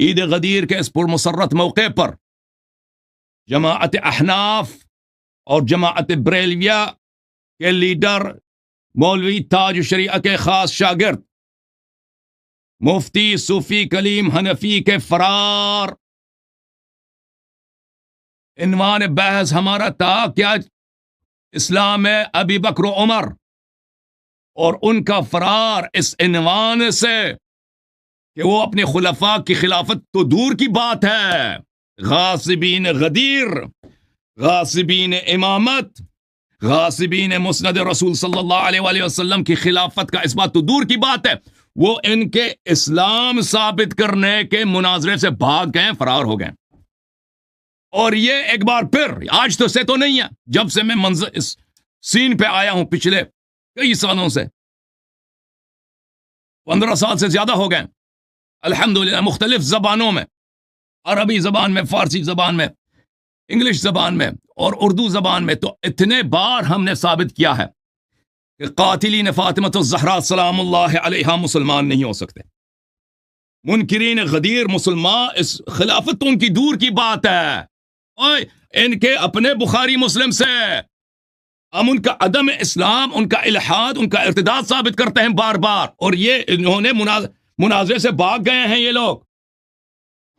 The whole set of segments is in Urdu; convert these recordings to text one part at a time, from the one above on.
عید غدیر کے اس پرمسرت موقع پر جماعت احناف اور جماعت بریلویہ کے لیڈر مولوی تاج شریعہ کے خاص شاگرد مفتی صوفی کلیم حنفی کے فرار. عنوان بحث ہمارا تھا کیا اسلام ہے ابی بکر و عمر اور ان کا فرار اس عنوان سے کہ وہ اپنے خلفاء کی خلافت تو دور کی بات ہے، غاصبین غدیر، غاصبین امامت، غاصبین مسند رسول صلی اللہ علیہ وآلہ وسلم کی خلافت کا اس بات تو دور کی بات ہے، وہ ان کے اسلام ثابت کرنے کے مناظرے سے بھاگ گئے، فرار ہو گئے. اور یہ ایک بار پھر آج تو سے تو نہیں ہے، جب سے میں اس سین پہ آیا ہوں پچھلے کئی سالوں سے 15 سال سے زیادہ ہو گئے الحمدللہ، مختلف زبانوں میں، عربی زبان میں، فارسی زبان میں، انگلش زبان میں اور اردو زبان میں، تو اتنے بار ہم نے ثابت کیا ہے کہ قاتلین فاطمۃ الزہرا سلام اللہ علیہا مسلمان نہیں ہو سکتے. منکرین غدیر مسلمان، اس خلافت تو ان کی دور کی بات ہے، اوئے ان کے اپنے بخاری مسلم سے ہم ان کا عدم اسلام، ان کا الحاد، ان کا ارتداد ثابت کرتے ہیں بار بار، اور یہ انہوں نے مناظرے سے بھاگ گئے ہیں یہ لوگ،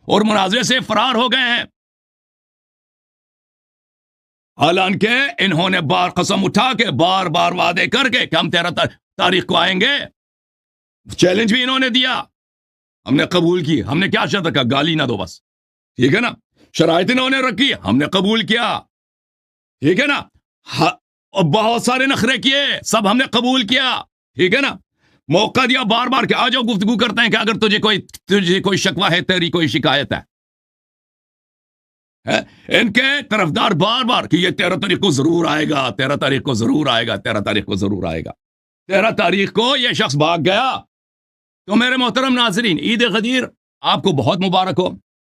اور مناظرے سے فرار ہو گئے ہیں، حالانکہ انہوں نے بار قسم اٹھا کے بار بار وعدے کر کے کہ ہم 13 تاریخ کو آئیں گے. چیلنج بھی انہوں نے دیا، ہم نے قبول کی. ہم نے کیا شرط رکھا؟ گالی نہ دو بس، ٹھیک ہے نا. شرائط انہوں نے رکھی، ہم نے قبول کیا، ٹھیک ہے نا. اور بہت سارے نخرے کیے، سب ہم نے قبول کیا، ٹھیک ہے نا. موقع دیا بار بار کہ آ جاؤ گفتگو کرتے ہیں کہ اگر تجھے کوئی شکوہ ہے، تیری کوئی شکایت ہے. ان کے طرفدار بار بار کہ یہ 13 تاریخ کو ضرور آئے گا، 13 تاریخ کو ضرور آئے گا، 13 تاریخ کو ضرور آئے گا. 13 تاریخ کو یہ شخص بھاگ گیا. تو میرے محترم ناظرین، عید غدیر آپ کو بہت مبارک ہو،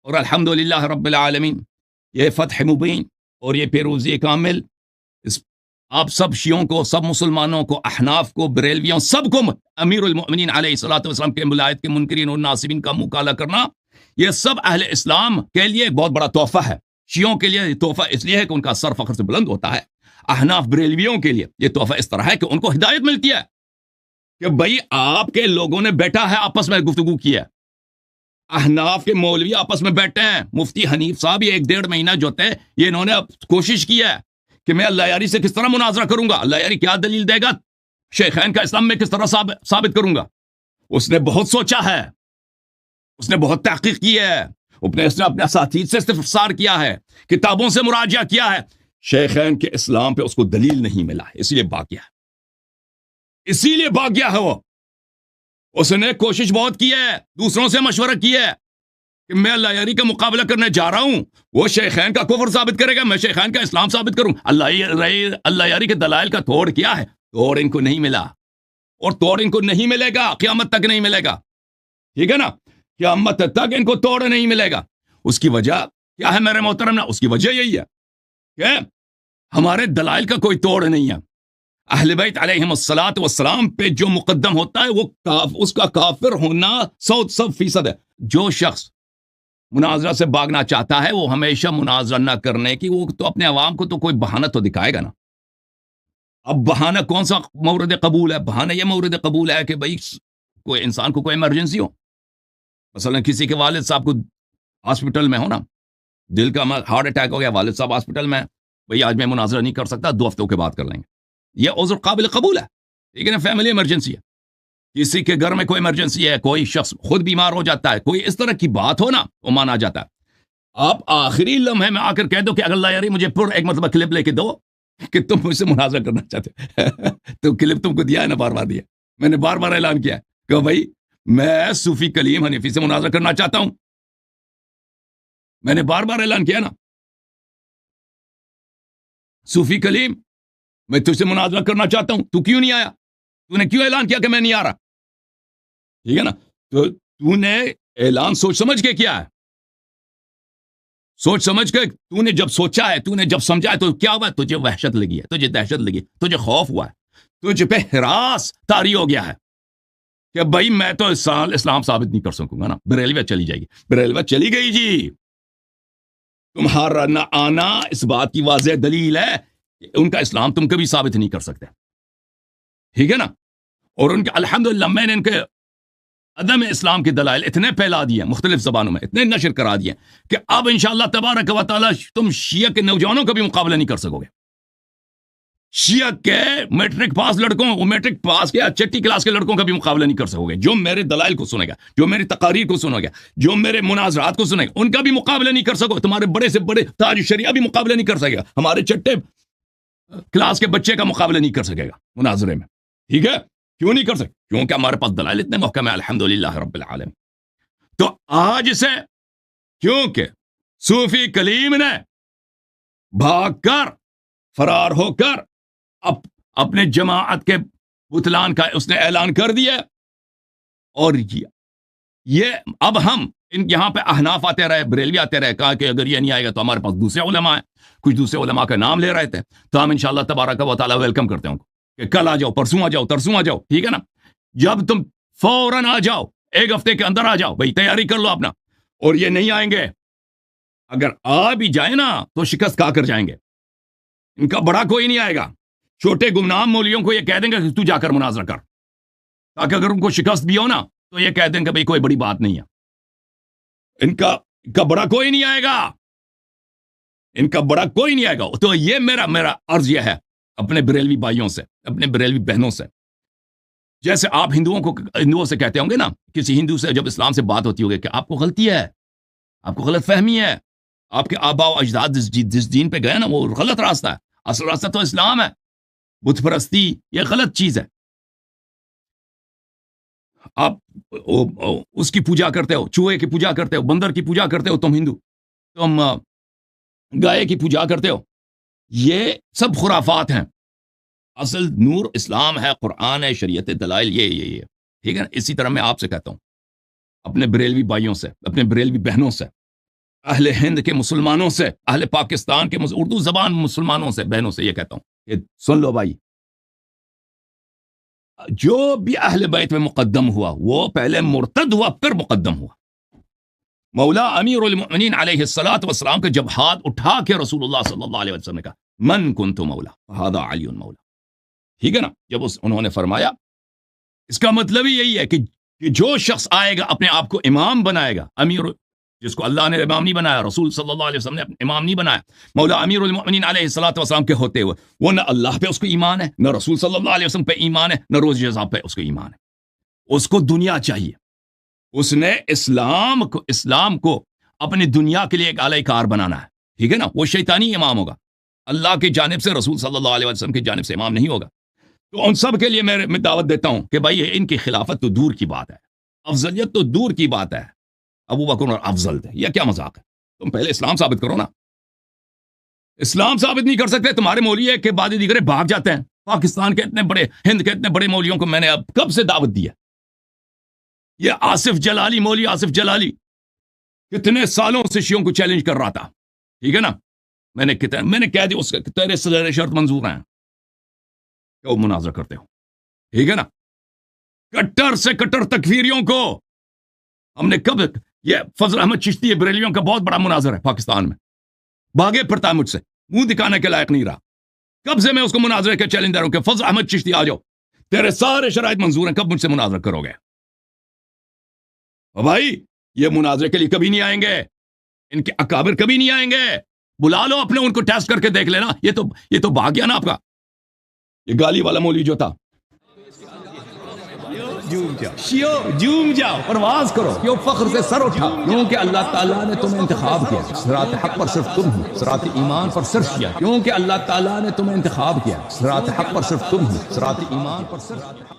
اور الحمدللہ رب العالمین، یہ فتح مبین اور یہ پیروزی کامل آپ سب شیعوں کو، سب مسلمانوں کو، احناف کو، بریلویوں، سب کو امیر المؤمنین علیہ الصلوۃ والسلام کے ولایت کے منکرین اور ناصبین کا مکالہ کرنا، یہ سب اہل اسلام کے لیے ایک بہت بڑا تحفہ ہے. شیعوں کے لیے یہ تحفہ اس لیے ہے کہ ان کا سر فخر سے بلند ہوتا ہے. احناف بریلویوں کے لیے یہ تحفہ اس طرح ہے کہ ان کو ہدایت ملتی ہے کہ بھائی آپ کے لوگوں نے بیٹھا ہے آپس میں گفتگو کی ہے، احناف کے مولوی آپس میں بیٹھے ہیں. مفتی حنیف صاحب یہ 1.5 مہینہ جو تھے، یہ انہوں نے کوشش کی ہے کہ میں اللہ یاری سے کس طرح مناظرہ کروں گا، اللہ یاری کیا دلیل دے گا، شیخین کا اسلام میں کس طرح ثابت کروں گا. اس نے بہت سوچا ہے، اس نے بہت تحقیق کی ہے، اس نے اپنے اساتید سے استفسار کیا ہے، کتابوں سے مراجعہ کیا ہے. شیخین کے اسلام پہ اس کو دلیل نہیں ملا، اسی لیے بھاگ گیا، اسی لیے بھاگ گیا ہے. وہ اس نے کوشش بہت کی ہے، دوسروں سے مشورہ کیا ہے کہ میں اللہ یاری کا مقابلہ کرنے جا رہا ہوں، وہ شیخین کا کفر ثابت کرے گا، میں شیخین کا اسلام ثابت کروں. اللہ یاری کے دلائل کا توڑ کیا ہے، توڑ ان کو نہیں ملا، اور توڑ ان کو نہیں ملے گا، قیامت تک نہیں ملے گا، ٹھیک ہے نا. قیامت تک ان کو توڑ نہیں ملے گا. اس کی وجہ کیا ہے میرے محترم نا؟ اس کی وجہ یہی ہے کہ ہمارے دلائل کا کوئی توڑ نہیں ہے. اہل بیت علیہم الصلوۃ والسلام پہ جو مقدم ہوتا ہے وہ اس کا کافر ہونا 100% ہے. جو شخص مناظرہ سے بھاگنا چاہتا ہے وہ ہمیشہ مناظرہ نہ کرنے کی، وہ تو اپنے عوام کو تو کوئی بہانہ تو دکھائے گا نا. اب بہانہ کون سا مورد قبول ہے؟ بہانہ یہ مورد قبول ہے کہ بھائی کوئی انسان کو کوئی ایمرجنسی ہو، مثلا کسی کے والد صاحب کو ہاسپٹل میں ہو نا، دل کا ہارٹ اٹیک ہو گیا، والد صاحب ہاسپٹل میں، بھائی آج میں مناظرہ نہیں کر سکتا، 2 ہفتوں کے بعد کر لیں گے. یہ عذر قابل قبول ہے، ٹھیک ہے نا. فیملی ایمرجنسی ہے، کسی کے گھر میں کوئی ایمرجنسی ہے، کوئی شخص خود بیمار ہو جاتا ہے، کوئی اس طرح کی بات ہو نا، وہ مانا جاتا ہے. آپ آخری لمحے میں آ کر کہہ دو کہ اللہ یاری مجھے ایک مرتبہ کلپ لے کے دو کہ تم مجھ سے مناظرہ کرنا چاہتے تو کلپ تم کو دیا ہے نا، بار بار دیا، میں نے بار بار اعلان کیا کہ بھائی میں صوفی کلیم حنفی سے مناظرہ کرنا چاہتا ہوں، میں نے بار بار اعلان کیا نا. صوفی کلیم میں تجھ سے مناظرہ کرنا چاہتا ہوں، تو کیوں نہیں آیا؟ تو نے کیوں اعلان کیا کہ میں نہیں آ رہا؟ ٹھیک ہے نا. تو نے اعلان سوچ سمجھ کے کیا ہے، سوچ سمجھ کے تو نے جب سوچا ہے، تو نے جب سمجھا ہے، تو کیا ہوا؟ تجھے وحشت لگی ہے، تجھے دہشت لگی، تجھے خوف ہوا ہے، تجھے پہ ہراس طاری ہو گیا ہے. کہ بھائی میں تو اسلام ثابت نہیں کر سکوں گا نا، بریلویت چلی جائے گی، بریلویت چلی گئی جی، تمہارا نہ آنا اس بات کی واضح دلیل ہے کہ ان کا اسلام تم کبھی ثابت نہیں کر سکتے، ٹھیک ہے نا؟ اور ان کے الحمدللہ میں نے ان کے عدم اسلام کے دلائل اتنے پھیلا دیے مختلف زبانوں میں، اتنے نشر کرا دیے کہ اب انشاءاللہ تبارک و تعالی تم شیعہ کے نوجوانوں کا بھی مقابلہ نہیں کر سکو گے۔ شیعہ کے میٹرک پاس لڑکوں، وہ میٹرک پاس کے چھٹی کلاس کے لڑکوں کا بھی مقابلہ نہیں کر سکو گے، جو میرے دلائل کو سنے گا، جو میری تقاریر کو سنے گا، جو میرے مناظرات کو سنے گا، ان کا بھی مقابلہ نہیں کر سکو۔ تمہارے بڑے سے بڑے تاج شریعہ بھی مقابلہ نہیں کر سکے گا، ہمارے چھٹے کلاس کے بچے کا مقابلہ نہیں کر سکے گا مناظرے میں، ٹھیک ہے؟ کیوں نہیں کر سکتے؟ کیونکہ ہمارے پاس دلائل اتنے محکم ہے الحمدللہ رب العالمین۔ تو آج سے کیونکہ صوفی کلیم نے بھاگ کر، فرار ہو کر اپنے جماعت کے بطلان کا اس نے اعلان کر دیا، اور یہ اب ہم یہاں پہ احناف آتے رہے، بریلوی آتے رہے، کہا کہ اگر یہ نہیں آئے گا تو ہمارے پاس دوسرے علماء ہیں، کچھ دوسرے علماء کا نام لے رہے تھے، تو ہم انشاءاللہ تبارک و تعالی ویلکم کرتے ہیں ان کو کہ کل آ جاؤ، پرسوں آ جاؤ، ترسوں آ جاؤ، ٹھیک ہے نا؟ جب تم فوراً آ جاؤ، ایک ہفتے کے اندر آ جاؤ بھائی، تیاری کر لو اپنا۔ اور یہ نہیں آئیں گے، اگر آ بھی جائیں نا تو شکست کھا کر جائیں گے، ان کا بڑا کوئی نہیں آئے گا، چھوٹے گمنام مولیوں کو یہ کہہ دیں گے کہ تو جا کر مناظرہ کر، تاکہ اگر ان کو شکست بھی ہو نا تو یہ کہہ دیں کہ بھائی کوئی بڑی بات نہیں ہے، ان کا بڑا کوئی نہیں آئے گا، ان کا بڑا کوئی نہیں آئے گا۔ تو یہ میرا عرض یہ ہے اپنے بریلوی بھائیوں سے، اپنے بریلوی بہنوں سے، جیسے آپ ہندوؤں سے کہتے ہوں گے نا، کسی ہندو سے جب اسلام سے بات ہوتی ہوگی کہ آپ کو غلطی ہے، آپ کو غلط فہمی ہے، آپ کے آبا و اجداد جس دین پہ گئے نا وہ غلط راستہ ہے، اصل راستہ تو اسلام ہے، بت پرستی یہ غلط چیز ہے، آپ اس کی پوجا کرتے ہو، چوہے کی پوجا کرتے ہو، بندر کی پوجا کرتے ہو تم ہندو، تم گائے کی پوجا کرتے ہو، یہ سب خرافات ہیں، اصل نور اسلام ہے، قرآن ہے، شریعت دلائل یہ ٹھیک ہے نا؟ اسی طرح میں آپ سے کہتا ہوں، اپنے بریلوی بھائیوں سے، اپنے بریلوی بہنوں سے، اہل ہند کے مسلمانوں سے، اہل پاکستان کے اردو زبان مسلمانوں سے، بہنوں سے یہ کہتا ہوں کہ سن لو بھائی، جو بھی اہل بیت میں مقدم ہوا وہ پہلے مرتد ہوا پھر مقدم ہوا۔ مولا امیر المؤمنین علیہ الصلوۃ والسلام کے جب ہاتھ اٹھا کے رسول اللہ صلی اللہ علیہ وسلم نے کہا من کنت مولا فہذا علی مولا، ٹھیک ہے نا؟ جب انہوں نے فرمایا، اس کا مطلب ہی یہی ہے کہ جو شخص آئے گا اپنے آپ کو امام بنائے گا، امیر جس کو اللہ نے امام نہیں بنایا، رسول صلی اللہ علیہ وسلم نے امام نہیں بنایا، مولا امیر المؤمنین علیہ الصلوۃ والسلام کے ہوتے ہوئے وہ نہ اللہ پہ اس کو ایمان ہے، نہ رسول صلی اللہ علیہ وسلم پہ ایمان ہے، نہ روز جزا پہ اس کو ایمان ہے، اس کو دنیا چاہیے، اس نے اسلام کو اپنی دنیا کے لیے ایک اعلی کار بنانا ہے، ٹھیک ہے نا؟ وہ شیطانی امام ہوگا، اللہ کی جانب سے، رسول صلی اللہ علیہ وسلم کی جانب سے امام نہیں ہوگا۔ تو ان سب کے لیے میں دعوت دیتا ہوں کہ بھائی ان کی خلافت تو دور کی بات ہے، افضلیت تو دور کی بات ہے، ابو بکر اور افضل تھے، یہ کیا مذاق ہے؟ تم پہلے اسلام ثابت کرو نا، اسلام ثابت نہیں کر سکتے، تمہارے مولوی ہے کہ بعد دیگرے بھاگ جاتے ہیں۔ پاکستان کے اتنے بڑے، ہند کے اتنے بڑے مولویوں کو میں نے اب کب سے دعوت دی ہے؟ یہ آصف جلالی، مولوی آصف جلالی کتنے سالوں سے شیعوں کو چیلنج کر رہا تھا، ٹھیک ہے نا؟ میں نے کہہ دیا اس کے تیرے سے شرط منظور ہیں کہ وہ مناظرہ کرتے ہو، ٹھیک ہے نا؟ کٹر سے کٹر تکفیریوں کو ہم نے کب، یہ فضل احمد چشتی بریلیوں کا بہت بڑا مناظر ہے پاکستان میں، بھاگے پھرتا ہے مجھ سے، منہ دکھانے کے لائق نہیں رہا، کب سے میں اس کو مناظرے کے چیلنج دے رہا ہوں کہ فضل احمد چشتی آ جاؤ، تیرے سارے شرائط منظور ہیں، کب مجھ سے مناظرہ کرو گے؟ بھائی یہ مناظرے کے لیے کبھی نہیں آئیں گے، ان کے اکابر کبھی نہیں آئیں گے، بلا لو اپنے، ان کو ٹیسٹ کر کے دیکھ لینا، یہ تو بھاگ گیا نا آپ کا، یہ گالی والا مولوی جو تھا، جوم جاؤ، پرواز کرو، کیوں فخر سے سر اٹھا، کیونکہ اللہ تعالیٰ نے تمہیں انتخاب کیا، صراط حق پر صرف تم ہو، صراط ایمان پر صرف کیا، کیونکہ اللہ تعالیٰ نے تمہیں انتخاب کیا، صراط حق پر صرف تم ہو، صراط ایمان پر صرف